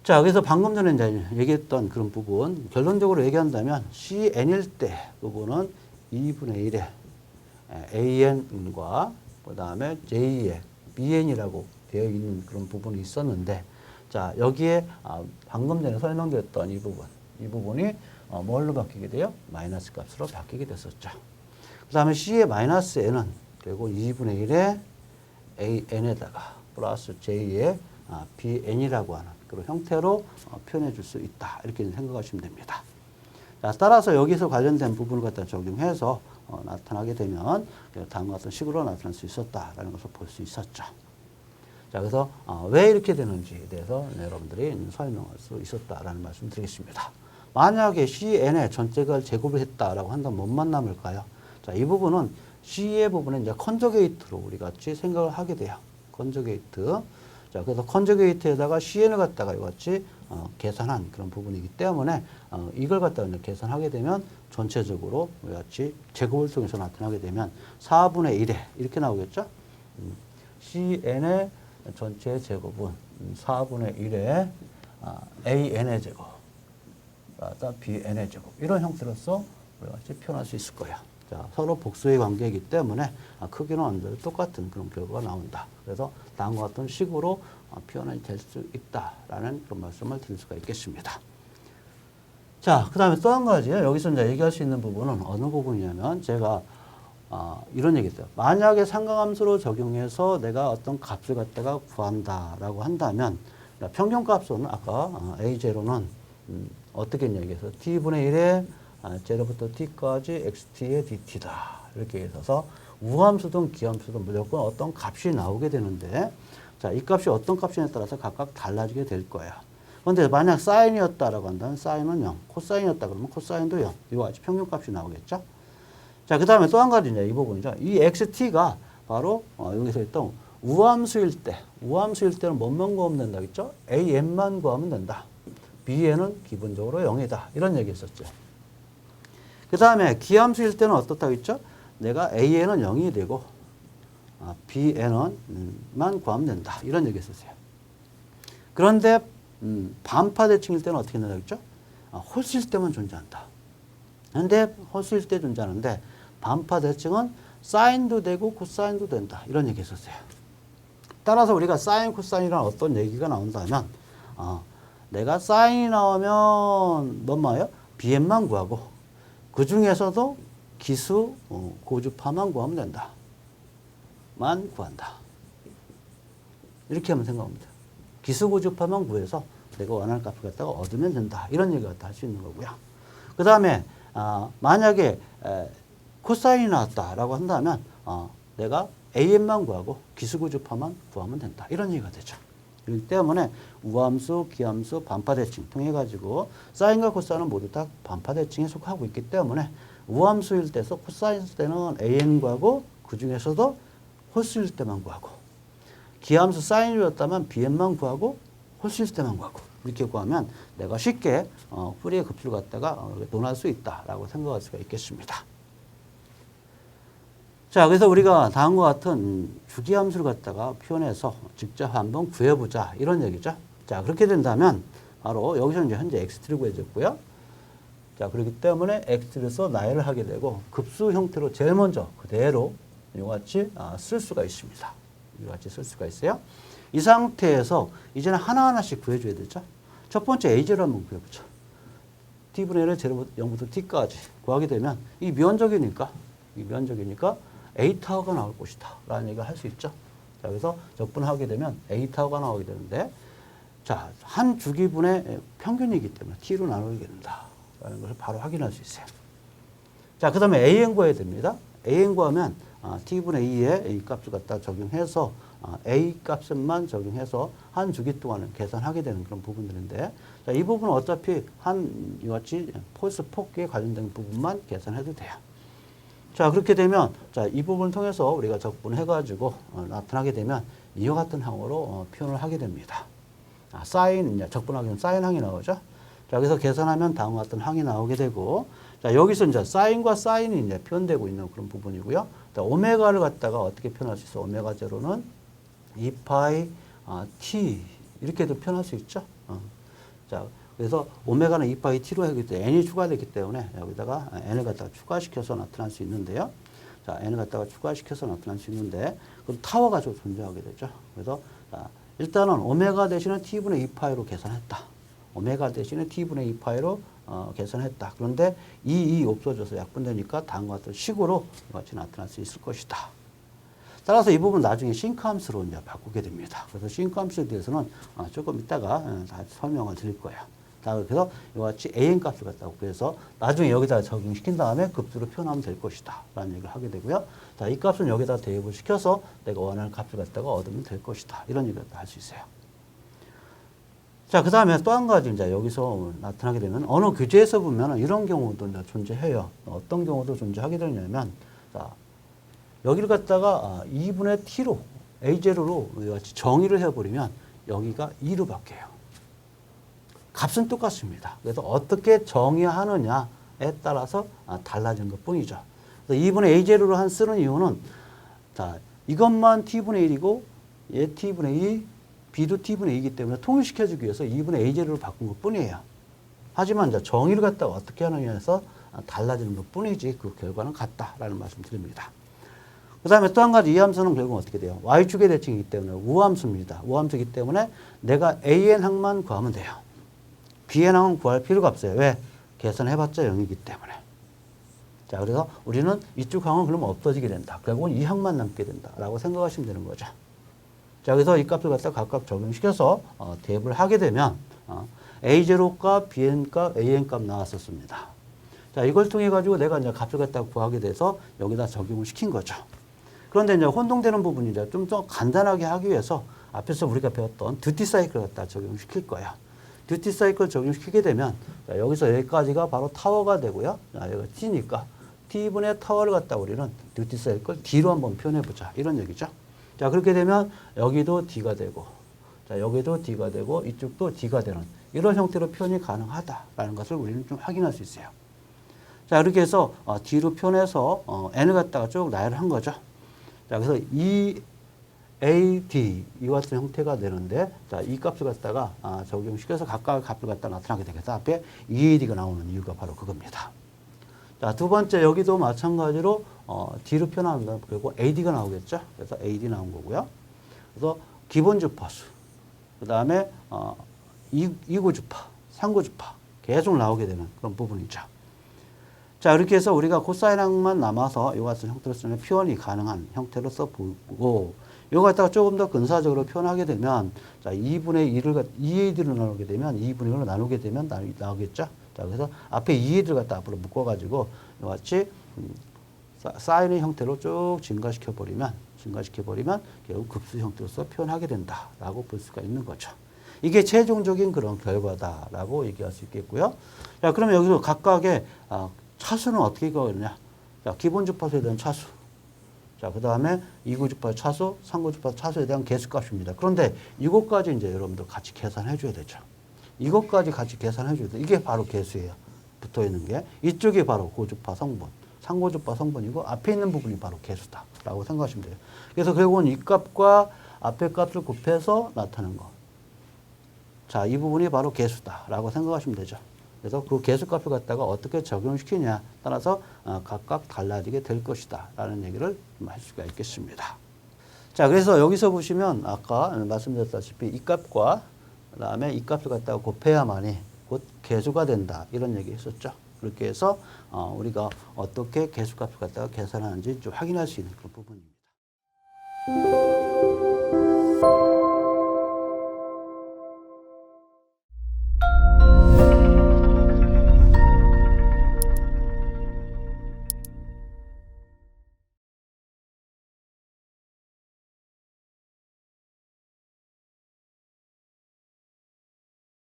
자, 그래서 방금 전에 이제 얘기했던 그런 부분, 결론적으로 얘기한다면 CN일 때 부분은 2분의 1의 AN과 그 다음에 J의 BN이라고 되어 있는 그런 부분이 있었는데, 자, 여기에 방금 전에 설명드렸던 이 부분이 뭘로 바뀌게 돼요? 마이너스 값으로 바뀌게 됐었죠. 그 다음에 C의 마이너스 N은 결국 2분의 1의 AN에다가 플러스 J의 BN이라고 하는 그런 형태로 표현해 줄 수 있다. 이렇게 생각하시면 됩니다. 자, 따라서 여기서 관련된 부분을 갖다 적용해서 나타나게 되면 다음과 같은 식으로 나타날 수 있었다라는 것을 볼 수 있었죠. 자, 그래서 왜 이렇게 되는지에 대해서 여러분들이 설명할 수 있었다라는 말씀 드리겠습니다. 만약에 CN의 전체를 제곱을 했다라고 한다면 뭔만 남을까요? 자, 이 부분은 C의 부분은 이제 컨저게이트로 우리 같이 생각을 하게 돼요. 컨저게이트. 자, 그래서 컨저게이트에다가 CN을 갖다가 이같이 계산한 그런 부분이기 때문에 이걸 갖다가 이제 계산하게 되면 전체적으로 이같이 제곱을 통해서 나타나게 되면 4분의 1에 이렇게 나오겠죠? CN의 전체 제곱은 4분의 1의 AN의 제곱, BN의 제곱 이런 형태로서 우리가 같이 표현할 수 있을 거예요. 자, 서로 복수의 관계이기 때문에 크기는 완전히 똑같은 그런 결과가 나온다. 그래서 다음과 같은 식으로 표현이 될 수 있다라는 그런 말씀을 드릴 수가 있겠습니다. 자, 그 다음에 또 한 가지 여기서 이제 얘기할 수 있는 부분은 어느 부분이냐면 제가 이런 얘기했어요. 만약에 상강함수로 적용해서 내가 어떤 값을 갖다가 구한다라고 한다면 평균값은 아까 A0는 어떻게 얘기해서 t분의 1에 0부터 t까지 xt의 dt다. 이렇게 있어서 우함수든 기함수든 무조건 어떤 값이 나오게 되는데, 자, 이 값이 어떤 값이냐에 따라서 각각 달라지게 될 거예요. 그런데 만약 사인이었다라고 한다면 사인은 0, 코사인이었다 그러면 코사인도 0. 이와 같이 평균값이 나오겠죠. 자, 그 다음에 또 한 가지 이제 이 부분이죠. 이 xt가 바로 여기서 했던 우함수일 때는 뭐만 구하면 된다 했죠? an만 구하면 된다. bn은 기본적으로 0이다. 이런 얘기 했었죠. 그 다음에 기함수일 때는 어떻다고 했죠? 내가 an은 0이 되고 bn만 구하면 된다. 이런 얘기 했었어요. 그런데 반파대칭일 때는 어떻게 된다고 했죠? 홀수일 때만 존재한다. 그런데 홀수일 때 존재하는데 반파대칭은 사인도 되고 코사인도 된다. 이런 얘기 했었어요. 따라서 우리가 사인, 코사인이라는 어떤 얘기가 나온다면 내가 사인이 나오면 뭔 말이에요? bn만 구하고 그 중에서도 기수 고주파만 구하면 된다. 만 구한다. 이렇게 하면 생각합니다. 기수 고주파만 구해서 내가 원하는 값을 갖다가 얻으면 된다. 이런 얘기를 할 수 있는 거고요. 그 다음에 만약에 코사인이 나왔다라고 한다면 내가 AN만 구하고 기수 고주파만 구하면 된다. 이런 얘기가 되죠. 그렇기 때문에 우함수, 기함수, 반파대칭 통해 가지고 사인과 코사인은 모두 다 반파대칭에 속하고 있기 때문에 우함수일 때서 코사인일 때는 an 구하고 그 중에서도 홀수일 때만 구하고, 기함수 사인이었다면 bn만 구하고 홀수일 때만 구하고, 이렇게 구하면 내가 쉽게 풀이의 급수를 갖다가 논할 수 있다라고 생각할 수가 있겠습니다. 자, 그래서 우리가 다음과 같은 주기함수를 갖다가 표현해서 직접 한번 구해보자. 이런 얘기죠. 자, 그렇게 된다면 바로 여기서 이제 현재 xt를 구해줬고요. 자, 그렇기 때문에 xt를 써 나열을 하게 되고 급수 형태로 제일 먼저 그대로 이같이 쓸 수가 있습니다. 이같이 쓸 수가 있어요. 이 상태에서 이제는 하나하나씩 구해줘야 되죠. 첫 번째 A0를 한번 구해보죠. t분의 1을 0부터 t까지 구하게 되면 이 면적이니까 A 타워가 나올 것이다. 라는 얘기를 할 수 있죠. 자, 그래서 적분하게 되면 A 타워가 나오게 되는데, 자, 한 주기분의 평균이기 때문에 T로 나누게 된다. 라는 것을 바로 확인할 수 있어요. 자, 그 다음에 AN 구해야 됩니다. AN 구하면 T분의 2의 A 값을 갖다 적용해서 A 값만 적용해서 한 주기 동안을 계산하게 되는 그런 부분들인데, 자, 이 부분은 어차피 이같이 폴스 폭기에 관련된 부분만 계산해도 돼요. 자, 그렇게 되면, 자, 이 부분을 통해서 우리가 적분해가지고 나타나게 되면 이와 같은 항으로 표현을 하게 됩니다. 사인, 적분하게 되면 사인 항이 나오죠. 자, 그래서 계산하면 다음과 같은 항이 나오게 되고, 자, 여기서 이제 사인과 사인이 이제 표현되고 있는 그런 부분이고요. 자, 오메가를 갖다가 어떻게 표현할 수 있어? 오메가 제로는 2파이 t 이렇게도 표현할 수 있죠. 자, 그래서 오메가는 2파이 t로 하기 때문에 n이 추가되기 때문에 여기다가 n을 갖다가 추가시켜서 나타날 수 있는데요. 자, n을 갖다가 추가시켜서 나타날 수 있는데, 그럼 타워가 좀 존재하게 되죠. 그래서, 자, 일단은 오메가 대신에 t분의 2파이로 계산했다. 오메가 대신에 t분의 2파이로 계산했다. 그런데 이 없어져서 약분되니까 다음과 같은 식으로 같이 나타날 수 있을 것이다. 따라서 이 부분 나중에 싱크함수로 이제 바꾸게 됩니다. 그래서 싱크함수에 대해서는 조금 이따가 다 설명을 드릴 거예요. 그래서 이와 같이 an 값을 갖다가 구해서 나중에 여기다 적용시킨 다음에 급수로 표현하면 될 것이다. 라는 얘기를 하게 되고요. 자, 이 값은 여기다 대입을 시켜서 내가 원하는 값을 갖다가 얻으면 될 것이다. 이런 얘기를 할 수 있어요. 자, 그 다음에 또 한 가지 이제 여기서 나타나게 되면 어느 교재에서 보면 이런 경우도 이제 존재해요. 어떤 경우도 존재하게 되냐면, 자, 여기를 갖다가 2분의 t로, a0로 같이 정의를 해버리면 여기가 2로 바뀌어요. 값은 똑같습니다. 그래서 어떻게 정의하느냐에 따라서 달라진 것 뿐이죠. 그래서 2분의 a0로 쓰는 이유는, 자, 이것만 t분의 1이고, 얘 t분의 2, b도 t분의 2이기 때문에 통일시켜주기 위해서 2분의 a0로 바꾼 것 뿐이에요. 하지만 이제 정의를 갖다가 어떻게 하느냐에서 달라지는 것 뿐이지 그 결과는 같다라는 말씀 드립니다. 그 다음에 또 한 가지 이 함수는 결국 어떻게 돼요? y축의 대칭이기 때문에 우함수입니다. 우함수이기 때문에 내가 an항만 구하면 돼요. bn항은 구할 필요가 없어요. 왜? 계산해봤자 0이기 때문에. 자, 그래서 우리는 이쪽 항은 그러면 없어지게 된다. 결국은 이 항만 남게 된다라고 생각하시면 되는 거죠. 자, 그래서 이 값을 갖다 각각 적용시켜서 대입을 하게 되면 a0값, bn값, an값 나왔었습니다. 자, 이걸 통해 가지고 내가 이제 값을 갖다 구하게 돼서 여기다 적용을 시킨 거죠. 그런데 이제 혼동되는 부분이 이제 좀 더 간단하게 하기 위해서 앞에서 우리가 배웠던 듀티 사이클을 갖다 적용시킬 거예요. 듀티 사이클 적용시키게 되면 자, 여기서 여기까지가 바로 타워가 되고요. 자, 여기가 t니까 t분의 타워를 갖다 우리는 듀티 사이클 d로 한번 표현해보자. 이런 얘기죠. 자, 그렇게 되면 여기도 d가 되고, 자, 여기도 d가 되고, 이쪽도 d가 되는 이런 형태로 표현이 가능하다라는 것을 우리는 좀 확인할 수 있어요. 자, 이렇게 해서 d로 표현해서 n을 갖다가 쭉 나열을 한 거죠. 자, 그래서 EAD 이와 같은 형태가 되는데, 자, 이 값을 갖다가 적용시켜서 각각의 값을 갖다 나타나게 되겠다. 앞에 EAD가 나오는 이유가 바로 그겁니다. 자, 두 번째 여기도 마찬가지로 D로 표현하면 결국 AD가 나오겠죠. 그래서 AD 나온 거고요. 그래서 기본 주파수, 그 다음에 이고 주파, 상고 주파 계속 나오게 되는 그런 부분이죠. 자, 이렇게 해서 우리가 코사인항만 남아서 이와 같은 형태로 쓰는 표현이 가능한 형태로 써보고, 이거 갖다가 조금 더 근사적으로 표현하게 되면, 자, 2분의 1을, 2AD로 나누게 되면, 2분의 1로 나누게 되면 나오겠죠. 자, 그래서 앞에 2AD를 갖다 앞으로 묶어가지고, 이와 같이, 사인의 형태로 쭉 증가시켜버리면 결국 급수 형태로서 표현하게 된다라고 볼 수가 있는 거죠. 이게 최종적인 그런 결과다라고 얘기할 수 있겠고요. 자, 그러면 여기서 각각의 차수는 어떻게 구하느냐? 자, 기본 주파수에 대한 차수. 자, 그 다음에 이고 주파수 차수, 상고 주파수 차수에 대한 개수값입니다. 그런데 이것까지 이제 여러분들 같이 계산해 줘야 되죠. 이것까지 같이 계산해 줘야 돼. 이게 바로 개수예요. 붙어 있는 게. 이쪽이 바로 고주파 성분, 상고주파 성분이고 앞에 있는 부분이 바로 개수다라고 생각하시면 돼요. 그래서 결국은 이 값과 앞에 값을 곱해서 나타낸 거. 자, 이 부분이 바로 개수다라고 생각하시면 되죠. 그래서 그 개수값을 갖다가 어떻게 적용시키냐 따라서 각각 달라지게 될 것이다 라는 얘기를 할 수가 있겠습니다. 자, 그래서 여기서 보시면 아까 말씀드렸다시피 이 값과 그 다음에 이 값을 갖다가 곱해야만이 곧 개수가 된다 이런 얘기 했었죠. 그렇게 해서 우리가 어떻게 개수값을 갖다가 계산하는지 좀 확인할 수 있는 그런 부분입니다.